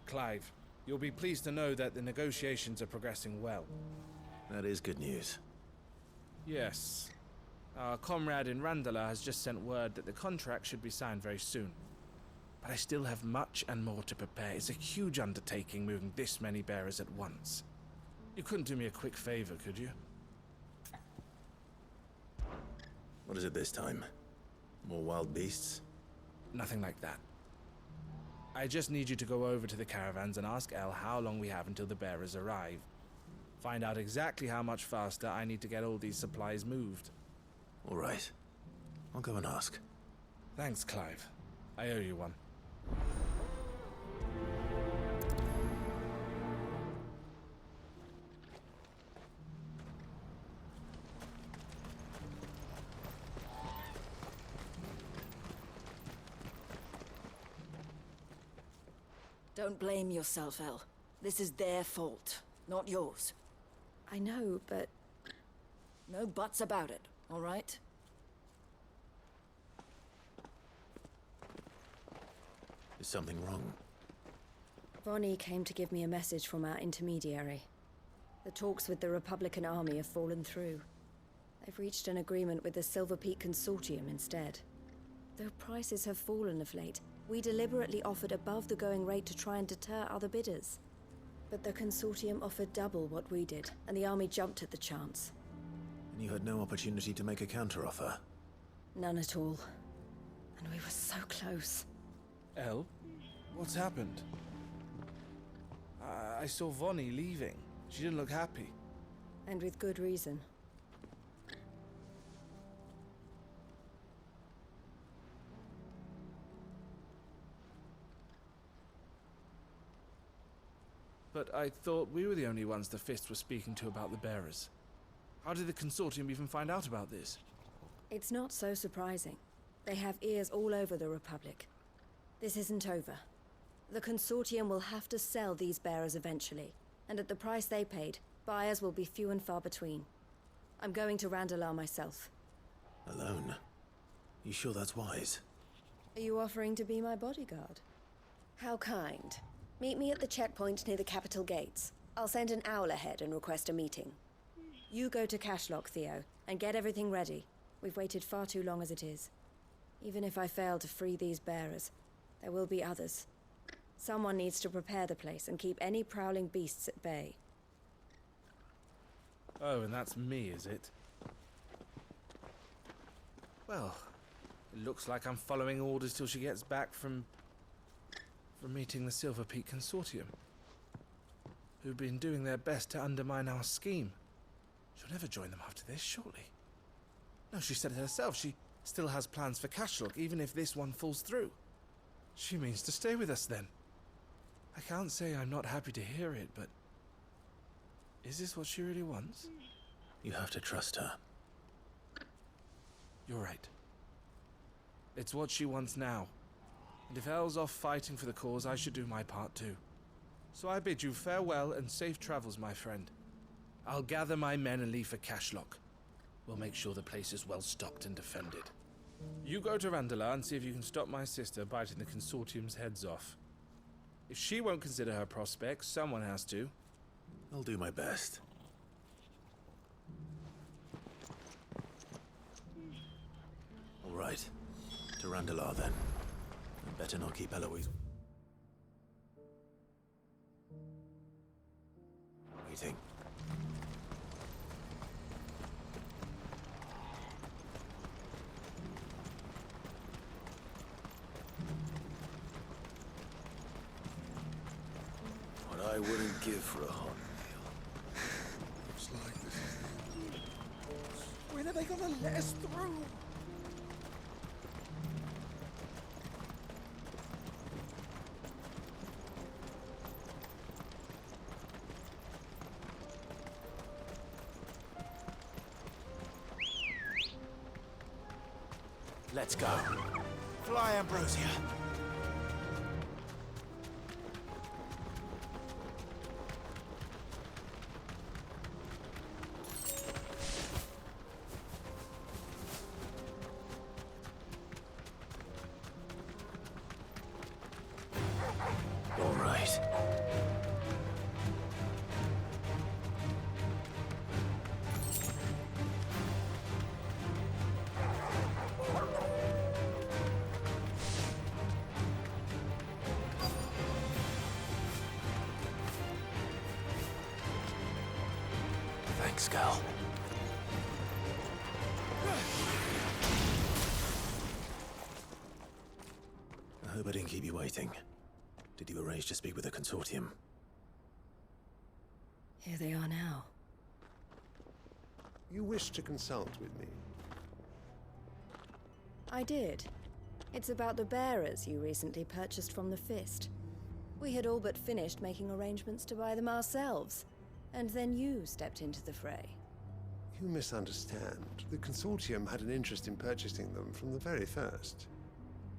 Clive. You'll be pleased to know that the negotiations are progressing well. That is good news. Yes. Our comrade in Randala has just sent word that the contract should be signed very soon. But I still have much and more to prepare. It's a huge undertaking moving this many bearers at once. You couldn't do me a quick favor, could you? What is it this time? More wild beasts? Nothing like that. I just need you to go over to the caravans and ask El how long we have until the bearers arrive. Find out exactly how much faster I need to get all these supplies moved. All right. I'll go and ask. Thanks, Clive. I owe you one. Don't blame yourself, El. This is their fault, not yours. I know, but... No buts about it, all right? Is something wrong? Vonnie came to give me a message from our intermediary. The talks with the Republican Army have fallen through. They've reached an agreement with the Silver Peak Consortium instead. Though prices have fallen of late, we deliberately offered above the going rate to try and deter other bidders. But the Consortium offered double what we did, and the Army jumped at the chance. And you had no opportunity to make a counteroffer? None at all. And we were so close. El? What's happened? I saw Vonnie leaving. She didn't look happy. And with good reason. But I thought we were the only ones the Fist were speaking to about the bearers. How did the Consortium even find out about this? It's not so surprising. They have ears all over the Republic. This isn't over. The Consortium will have to sell these bearers eventually, and at the price they paid, buyers will be few and far between. I'm going to Randalar myself. Alone? You sure that's wise? Are you offering to be my bodyguard? How kind. Meet me at the checkpoint near the capital gates. I'll send an owl ahead and request a meeting. You go to Cashlock, Theo, and get everything ready. We've waited far too long as it is. Even if I fail to free these bearers, there will be others. Someone needs to prepare the place and keep any prowling beasts at bay. Oh, and that's me, is it? Well, it looks like I'm following orders till she gets back from meeting the Silver Peak Consortium, who've been doing their best to undermine our scheme. She'll never join them after this, surely. No, she said it herself. She still has plans for Cashlock, even if this one falls through. She means to stay with us, then. I can't say I'm not happy to hear it, but... is this what she really wants? You have to trust her. You're right. It's what she wants now. And if Elle's off fighting for the cause, I should do my part too. So I bid you farewell and safe travels, my friend. I'll gather my men and leave for Cashlock. We'll make sure the place is well stocked and defended. You go to Randalar and see if you can stop my sister biting the Consortium's heads off. If she won't consider her prospects, someone has to. I'll do my best. All right. To Randalar, then. I'd better not keep Eloise waiting. What I wouldn't give for a hot meal. Looks like this is... When are they gonna let us through? Let's go. Fly, Ambrosia. All right. Thanks, Gal. I hope I didn't keep you waiting. Did you arrange to speak with the consortium? Here they are now. You wish to consult with me? I did. It's about the bearers you recently purchased from the Fist. We had all but finished making arrangements to buy them ourselves, and then you stepped into the fray. You misunderstand. The consortium had an interest in purchasing them from the very first.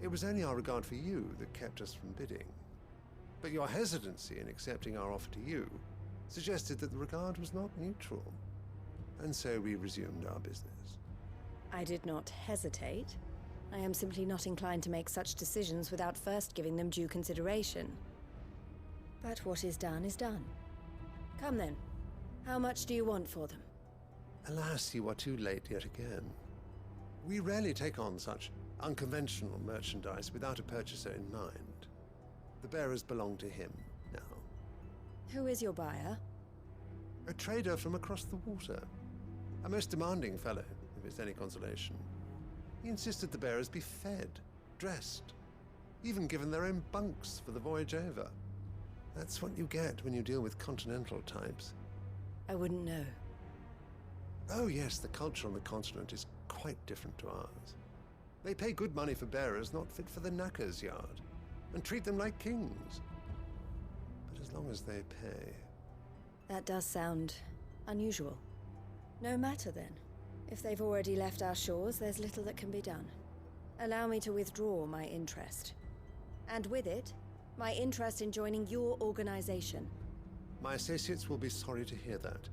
It was only our regard for you that kept us from bidding. But your hesitancy in accepting our offer to you suggested that the regard was not mutual. And so we resumed our business. I did not hesitate. I am simply not inclined to make such decisions without first giving them due consideration. But what is done is done. Come then. How much do you want for them? Alas, you are too late yet again. We rarely take on such unconventional merchandise without a purchaser in mind. The bearers belong to him now. Who is your buyer? A trader from across the water. A most demanding fellow, if it's any consolation. He insisted the bearers be fed, dressed, even given their own bunks for the voyage over. That's what you get when you deal with continental types. I wouldn't know. Oh yes, the culture on the continent is quite different to ours. They pay good money for bearers not fit for the knacker's yard, and treat them like kings. But as long as they pay... That does sound unusual. No matter then. If they've already left our shores, there's little that can be done. Allow me to withdraw my interest. And with it, my interest in joining your organization. My associates will be sorry to hear that.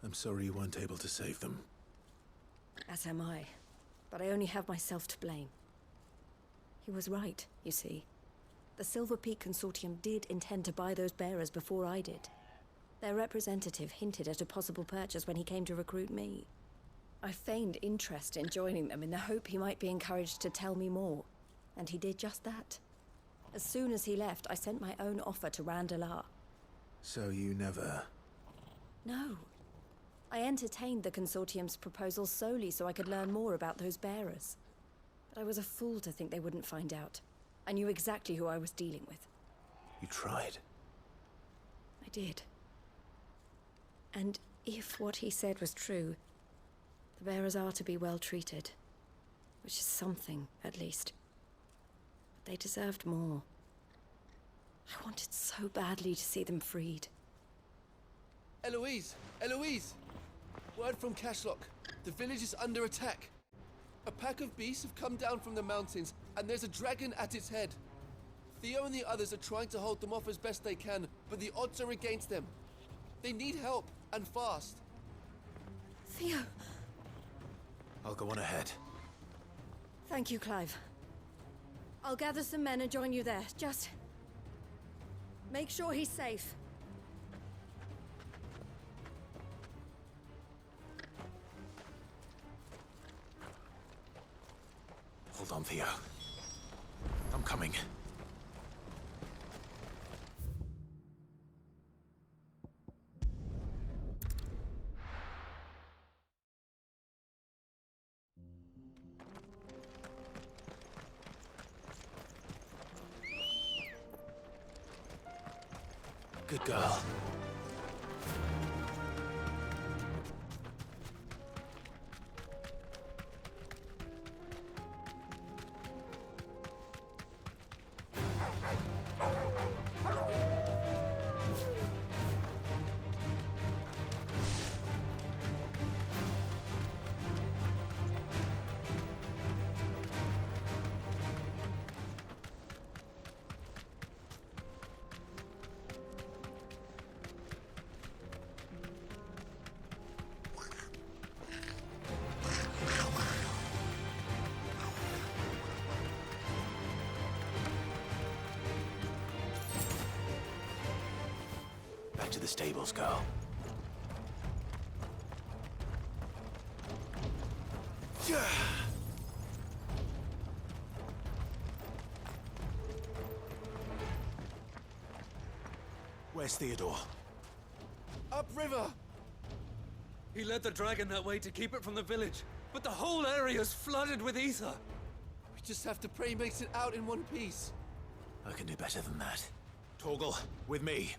I'm sorry you weren't able to save them. As am I. But I only have myself to blame. He was right, you see. The Silver Peak Consortium did intend to buy those bearers before I did. Their representative hinted at a possible purchase when he came to recruit me. I feigned interest in joining them in the hope he might be encouraged to tell me more. And he did just that. As soon as he left, I sent my own offer to Randalar. So you never... No. I entertained the Consortium's proposal solely so I could learn more about those bearers. But I was a fool to think they wouldn't find out. I knew exactly who I was dealing with. You tried. I did. And if what he said was true, the bearers are to be well treated. Which is something, at least. But they deserved more. I wanted so badly to see them freed. Eloise! Eloise! Word from Cashlock. The village is under attack. A pack of beasts have come down from the mountains, and there's a dragon at its head. Theo and the others are trying to hold them off as best they can, but the odds are against them. They need help, and fast. Theo! I'll go on ahead. Thank you, Clive. I'll gather some men and join you there. Just... make sure he's safe. Hold on, Theo. I'm coming. Good girl. back to the stables, girl. Where's Theodore? Upriver! He led the dragon that way to keep it from the village, but the whole area's flooded with ether. We just have to pray he makes it out in one piece. I can do better than that. Torgal, with me.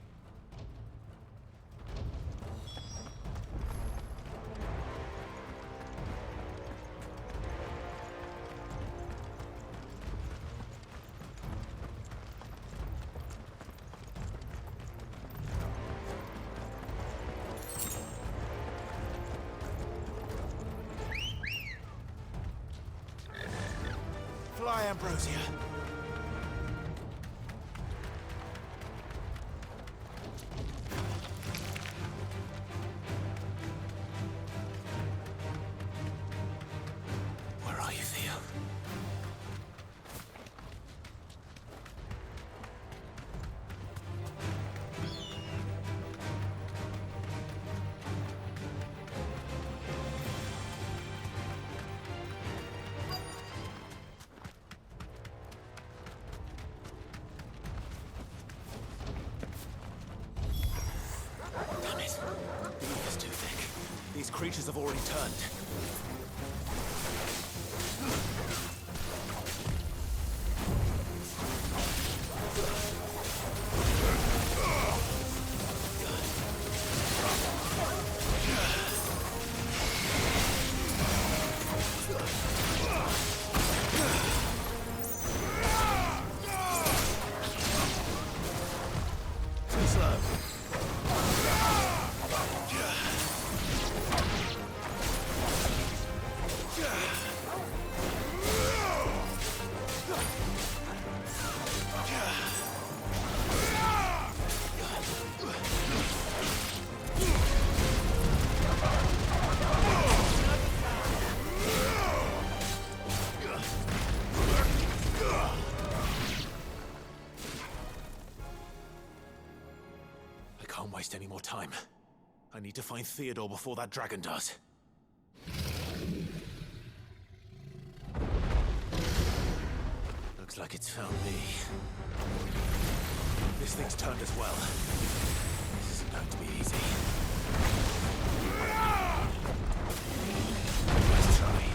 Fly, Ambrosia. Where are you, Theo? Damn it. The ether's too thick. These creatures have already turned. Too slow. I can't waste any more time. I need to find Theodore before that dragon does. Looks like it's found me. This thing's turned as well. This isn't going to be easy. Let's try.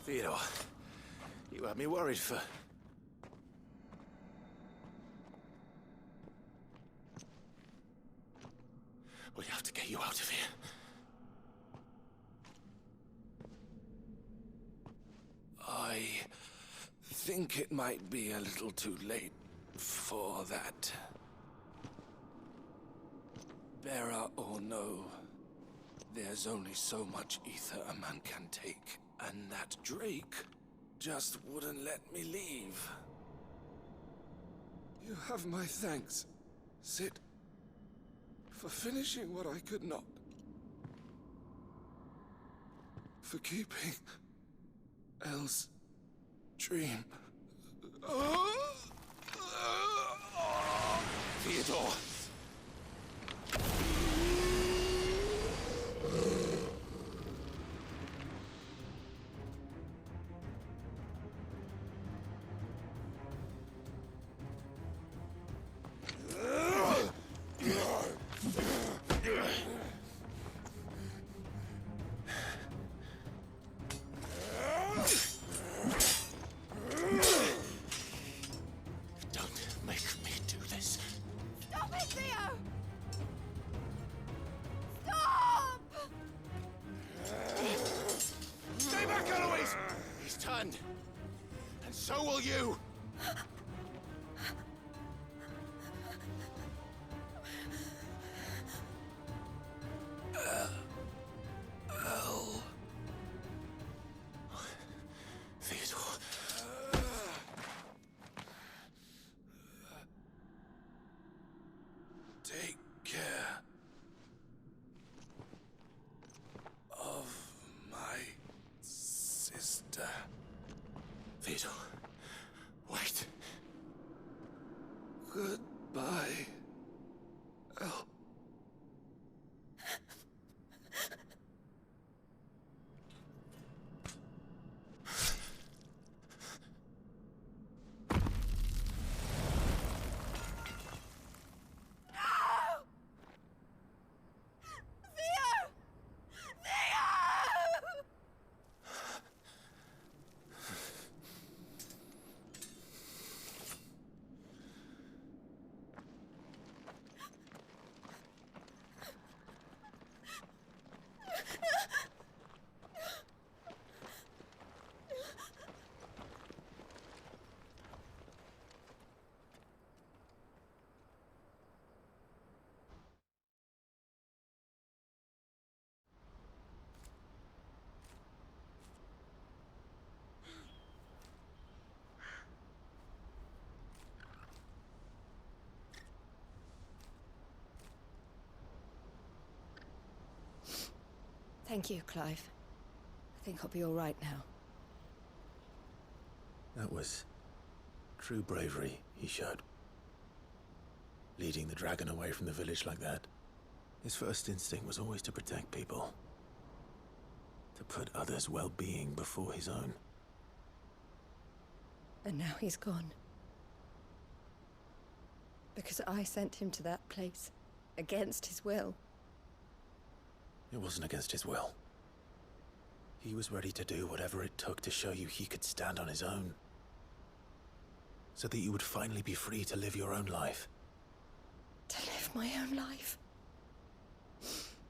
Theodore, you had me worried for... We have to get you out of here. I think it might be a little too late for that. Bearer or no, there's only so much ether a man can take, and that Drake just wouldn't let me leave. You have my thanks, Sid, for finishing what I could not. For keeping Elle's dream. Theodore! And so will you! Theodore. Take care of my sister. Theodore, wait. Goodbye, Elle. Thank you, Clive. I think I'll be all right now. That was true bravery he showed. Leading the dragon away from the village like that. His first instinct was always to protect people. To put others' well-being before his own. And now he's gone. Because I sent him to that place, against his will. It wasn't against his will. He was ready to do whatever it took to show you he could stand on his own. So that you would finally be free to live your own life. To live my own life?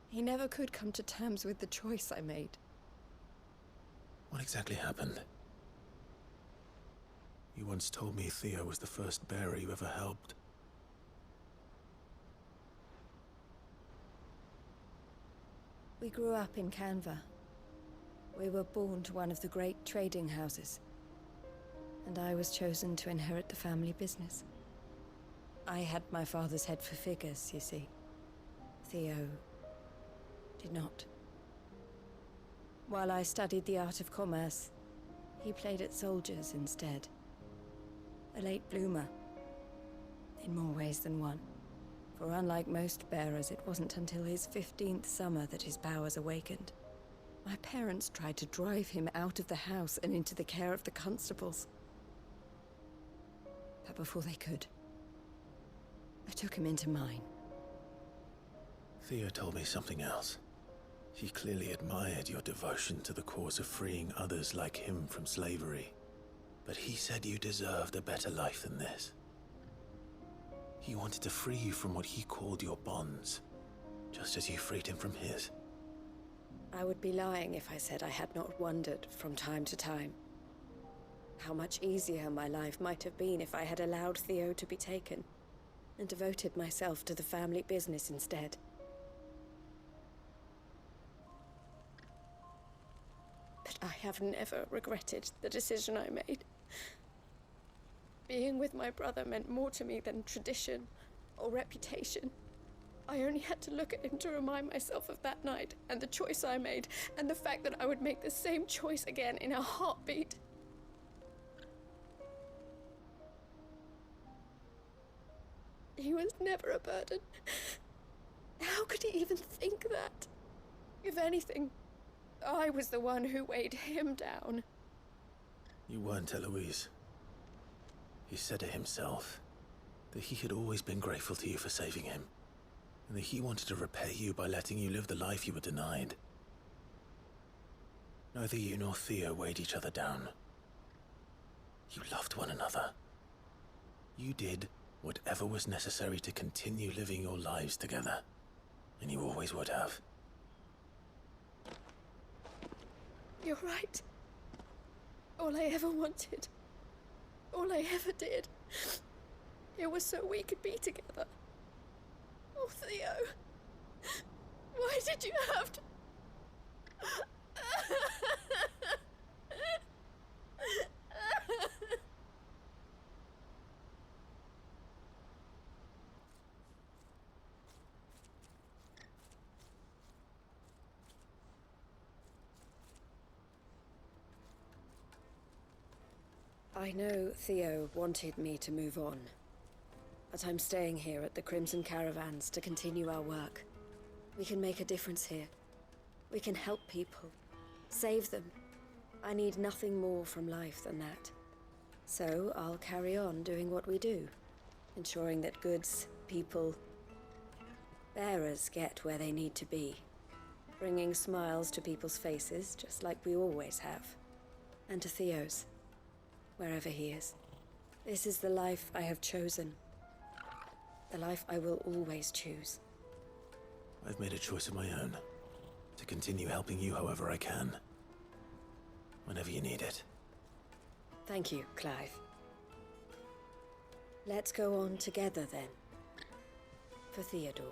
He never could come to terms with the choice I made. What exactly happened? You once told me Theo was the first bearer you ever helped. We grew up in Canva. We were born to one of the great trading houses. And I was chosen to inherit the family business. I had my father's head for figures, you see. Theo did not. While I studied the art of commerce, he played at soldiers instead. A late bloomer, in more ways than one. For unlike most bearers, it wasn't until his 15th summer that his powers awakened. My parents tried to drive him out of the house and into the care of the constables. But before they could, I took him into mine. Theo told me something else. He clearly admired your devotion to the cause of freeing others like him from slavery. But he said you deserved a better life than this. He wanted to free you from what he called your bonds, just as you freed him from his. I would be lying if I said I had not wondered from time to time how much easier my life might have been if I had allowed Theo to be taken and devoted myself to the family business instead. But I have never regretted the decision I made. Being with my brother meant more to me than tradition or reputation. I only had to look at him to remind myself of that night and the choice I made, and the fact that I would make the same choice again in a heartbeat. He was never a burden. How could he even think that? If anything, I was the one who weighed him down. You weren't, Eloise. He said it himself, that he had always been grateful to you for saving him, and that he wanted to repay you by letting you live the life you were denied. Neither you nor Theo weighed each other down. You loved one another. You did whatever was necessary to continue living your lives together, and you always would have. You're right. All I ever wanted, all I ever did, it was so we could be together. Oh, Theo, why did you have to... I know Theo wanted me to move on, but I'm staying here at the Crimson Caravans to continue our work. We can make a difference here. We can help people, save them. I need nothing more from life than that. So I'll carry on doing what we do, ensuring that goods, people, bearers get where they need to be, bringing smiles to people's faces just like we always have, and to Theo's, wherever he is. This is the life I have chosen. The life I will always choose. I've made a choice of my own, to continue helping you however I can, whenever you need it. Thank you, Clive. Let's go on together then. For Theodore.